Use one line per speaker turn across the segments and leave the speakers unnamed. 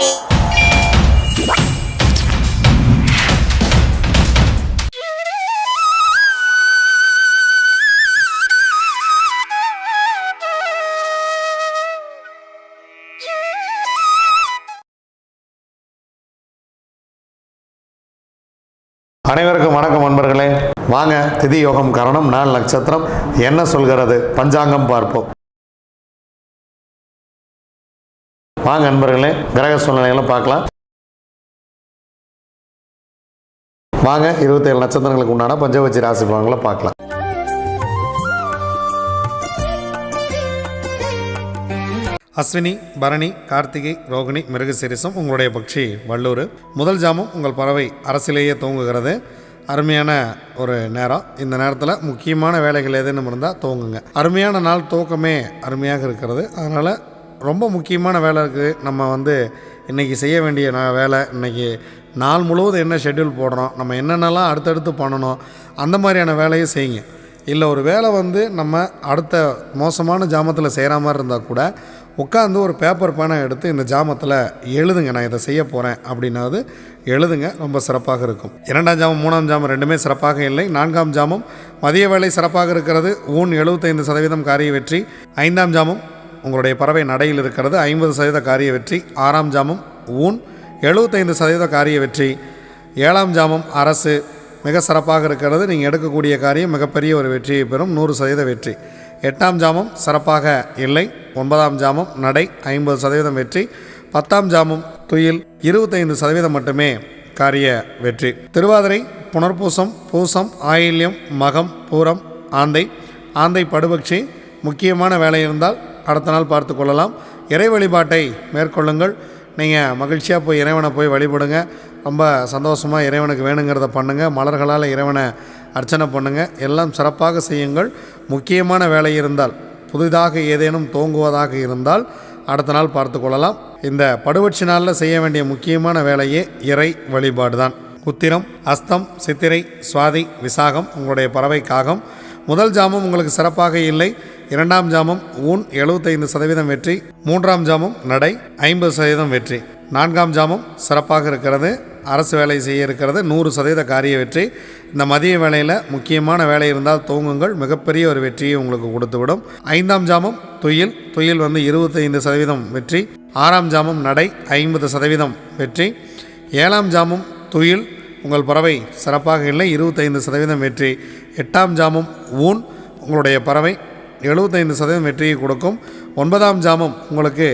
அனைவருக்கும் வணக்கம் நண்பர்களே. வாங்க திதி யோகம் கரணம் நாள் நட்சத்திரம் என்ன சொல்கிறது பஞ்சாங்கம் பார்ப்போம். வாங்க நண்பர்களே, கிரக சூழ்நிலைகளை பார்க்கலாம். வாங்க 27 நட்சத்திரங்களுக்கு உண்டான பஞ்சவச்சி ராசி பலன்களை பார்க்கலாம். அஸ்வினி, பரணி, கார்த்திகை, ரோகிணி, மிருகசீரிசம் உங்களுடைய பக்ஷி வல்லூர். முதல் ஜாமம் உங்கள் பறவை அரசிலேயே தூங்குகிறது. அருமையான ஒரு நேரம். இந்த நேரத்தில் முக்கியமான வேலைகள் ஏதேனும் இருந்தால் துவங்குங்க. அருமையான நாள், துவக்கமே அருமையாக இருக்கிறது. அதனால் ரொம்ப முக்கியமான வேலை இருக்குது. நம்ம இன்றைக்கி செய்ய வேண்டிய வேலை, இன்றைக்கி நாள் முழுவதும் என்ன ஷெட்யூல் போடுறோம், நம்ம என்னென்னலாம் அடுத்தடுத்து பண்ணணும், அந்த மாதிரியான வேலையை செய்யுங்க. இல்லை ஒரு வேலை நம்ம அடுத்த மோசமான ஜாமத்தில் செய்கிற மாதிரி இருந்தால் கூட உட்காந்து ஒரு பேப்பர் பேனை எடுத்து இந்த ஜாமத்தில் எழுதுங்க, நான் இதை செய்ய போகிறேன் அப்படின்னாவது எழுதுங்க, ரொம்ப சிறப்பாக இருக்கும். 2ஆம் ஜாமம் 3ஆம் ஜாமம் ரெண்டுமே சிறப்பாக இல்லை. 4ஆம் ஜாமம் மதிய வேலை சிறப்பாக இருக்கிறது. ஊன் 75% காரிய வெற்றி. 5ஆம் ஜாமம் உங்களுடைய பறவை நடையில் இருக்கிறது, 50% காரிய வெற்றி. 6ஆம் ஜாமம் ஊன் 75% காரிய வெற்றி. 7ஆம் ஜாமம் அரசு மிக சிறப்பாக இருக்கிறது. நீங்கள் எடுக்கக்கூடிய காரியம் மிகப்பெரிய ஒரு வெற்றியை பெறும், 100% வெற்றி. 8ஆம் ஜாமம் சிறப்பாக இல்லை. 9ஆம் ஜாமம் நடை 50% வெற்றி. 10ஆம் ஜாமம் துயில் 25% மட்டுமே காரிய வெற்றி. திருவாதிரை, புனர்பூசம், பூசம், ஆயில்யம், மகம், பூரம், ஆந்தை படுபக்ஷி முக்கியமான வேலை இருந்தால் அடுத்த நாள் பார்த்து கொள்ளலாம். இறை வழிபாட்டை மேற்கொள்ளுங்கள். நீங்கள் மகிழ்ச்சியாக போய் இறைவனை போய் வழிபடுங்க. ரொம்ப சந்தோஷமாக இறைவனுக்கு வேணுங்கிறத பண்ணுங்கள். மலர்களால் இறைவனை அர்ச்சனை பண்ணுங்கள். எல்லாம் சிறப்பாக செய்யுங்கள். முக்கியமான வேலை இருந்தால், புதிதாக ஏதேனும் துவங்குவதாக இருந்தால் அடுத்த நாள் பார்த்து கொள்ளலாம். இந்த படுவட்சி நாளில் செய்ய வேண்டிய முக்கியமான வேலையே இறை வழிபாடு தான். உத்திரம், அஸ்தம், சித்திரை, சுவாதி, விசாகம் உங்களுடைய பறவை காகம். முதல் ஜாமம் உங்களுக்கு சிறப்பாக இல்லை. 2ஆம் ஜாமம் ஊன் 75% வெற்றி. 3ஆம் ஜாமம் நடை 50% வெற்றி. 4ஆம் ஜாமம் சிறப்பாக இருக்கிறது, அரசு வேலை செய்ய இருக்கிறது, 100% காரிய வெற்றி. இந்த மதிய வேலையில் முக்கியமான வேலை இருந்தால் துவங்குங்கள், மிகப்பெரிய ஒரு வெற்றியை உங்களுக்கு கொடுத்துவிடும். 5ஆம் ஜாமம் துயில் 25% வெற்றி. 6ஆம் ஜாமம் நடை 50% வெற்றி. 7ஆம் ஜாமம் துயில் உங்கள் பறவை சிறப்பாக இல்லை, 25% வெற்றி. 8ஆம் ஜாமம் ஊன் உங்களுடைய பறவை 75% வெற்றியை கொடுக்கும். 9ஆம் ஜாமம் உங்களுக்கு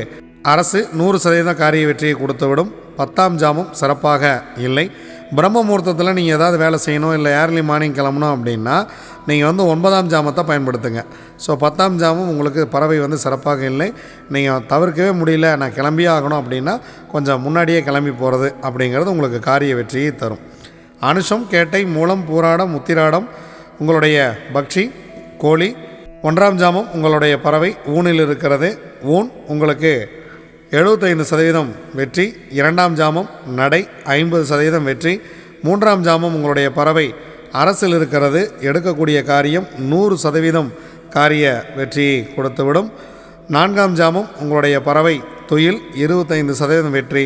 அரசு 100% காரிய வெற்றியை கொடுத்துவிடும். 10ஆம் ஜாமம் சிறப்பாக இல்லை. பிரம்ம முகூர்த்தத்தில் நீங்கள் ஏதாவது வேலை செய்யணும், இல்லை ஏர்லி மார்னிங் கிளம்பணும் அப்படின்னா நீங்கள் 9ஆம் ஜாமத்தை பயன்படுத்துங்க. ஸோ 10ஆம் ஜாமம் உங்களுக்கு பறவை சிறப்பாக இல்லை. நீங்கள் தவிர்க்கவே முடியல, நான் கிளம்பியே ஆகணும் அப்படின்னா கொஞ்சம் முன்னாடியே கிளம்பி போகிறது அப்படிங்கிறது உங்களுக்கு காரிய வெற்றியை தரும். அனுஷம், கேட்டை, மூலம், பூராடம், உத்திராடம் உங்களுடைய பக்ஷி கோழி. 1ஆம் ஜாமம் உங்களுடைய பறவை ஊனில் இருக்கிறது. ஊன் உங்களுக்கு 75% வெற்றி. 2ஆம் ஜாமம் நடை 50% வெற்றி. 3ஆம் ஜாமம் உங்களுடைய பறவை அரசில் இருக்கிறது, எடுக்கக்கூடிய காரியம் 100% காரிய வெற்றியை கொடுத்துவிடும். 4ஆம் ஜாமம் உங்களுடைய பறவை துயில் 25% வெற்றி.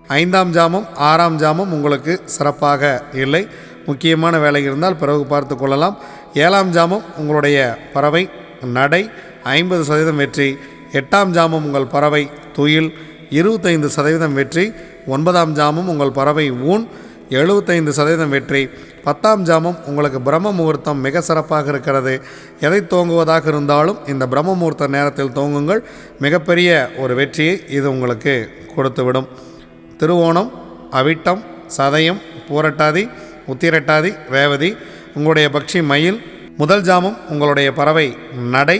5ஆம் ஜாமம் 6ஆம் ஜாமம் உங்களுக்கு சிறப்பாக இல்லை, முக்கியமான வேலை இருந்தால் பிறகு பார்த்து கொள்ளலாம். 7ஆம் ஜாமம் உங்களுடைய பறவை நடை 50% வெற்றி. 8ஆம் ஜாமம் உங்கள் பறவை துயில் 25% வெற்றி. 9ஆம் ஜாமம் உங்கள் பறவை ஊன் 75% வெற்றி. 10ஆம் ஜாமம் உங்களுக்கு பிரம்ம முகூர்த்தம் மிக சிறப்பாக இருக்கிறது. எதை துவங்குவதாக இருந்தாலும் இந்த பிரம்ம முகூர்த்த நேரத்தில் துவங்குங்கள், மிகப்பெரிய ஒரு வெற்றியை இது உங்களுக்கு கொடுத்துவிடும். திருவோணம், அவிட்டம், சதயம், பூரட்டாதி, உத்திரட்டாதி, ரேவதி உங்களுடைய பக்ஷி மயில். முதல் ஜாமம் உங்களுடைய பறவை நடை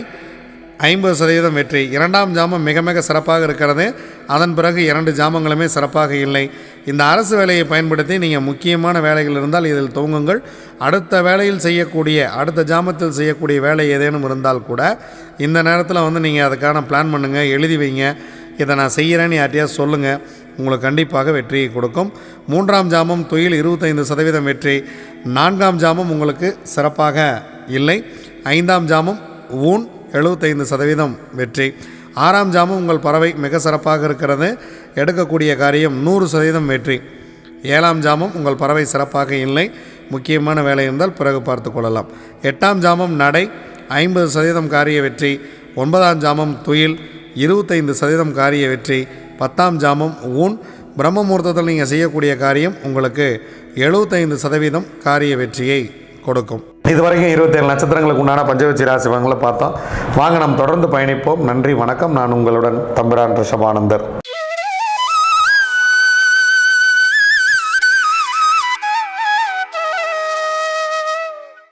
50% வெற்றி. 2ஆம் ஜாமம் மிக மிக சிறப்பாக இருக்கிறது. அதன் பிறகு 2 ஜாமங்களுமே சிறப்பாக இல்லை. இந்த அரசு வேலையை பயன்படுத்தி நீங்கள் முக்கியமான வேலைகள் இருந்தால் இதில் துவங்குங்கள். அடுத்த வேலையில் செய்யக்கூடிய, அடுத்த ஜாமத்தில் செய்யக்கூடிய வேலை ஏதேனும் இருந்தால் கூட இந்த நேரத்தில் நீங்கள் அதுக்கான பிளான் பண்ணுங்கள், எழுதி வைங்க. இதை நான் செய்கிறேன்னு யார்ட்டையாவது சொல்லுங்கள், உங்களுக்கு கண்டிப்பாக வெற்றியை கொடுக்கும். 3ஆம் ஜாமம் துயில் 25% வெற்றி. 4ஆம் ஜாமம் உங்களுக்கு சிறப்பாக இல்லை. 5ஆம் ஜாமம் ஊன் 75% வெற்றி. 6ஆம் ஜாமம் உங்கள் பறவை மிக சிறப்பாக இருக்கிறது. எடுக்கக்கூடிய காரியம் 100% வெற்றி. 7ஆம் ஜாமம் உங்கள் பறவை சிறப்பாக இல்லை, முக்கியமான வேலை இருந்தால் பிறகு பார்த்து கொள்ளலாம். 8ஆம் ஜாமம் நடை, 50% காரிய வெற்றி. 9ஆம் ஜாமம் துயில், 25% காரிய வெற்றி. 10ஆம் ஜாமம் ஊன். பிரம்ம முகூர்த்தத்தில் நீங்கள் செய்யக்கூடிய காரியம் உங்களுக்கு 75% காரிய வெற்றியை கொடுக்கும். இதுவரைக்கும் 27 நட்சத்திரங்களுக்கு உண்டான பஞ்சவட்சி ராசி பலன்களை பார்த்தோம். வாங்க நாம் தொடர்ந்து பயணிப்போம். நன்றி, வணக்கம். நான் உங்களுடன் தம்பிரான் ரிஷபானந்தர்.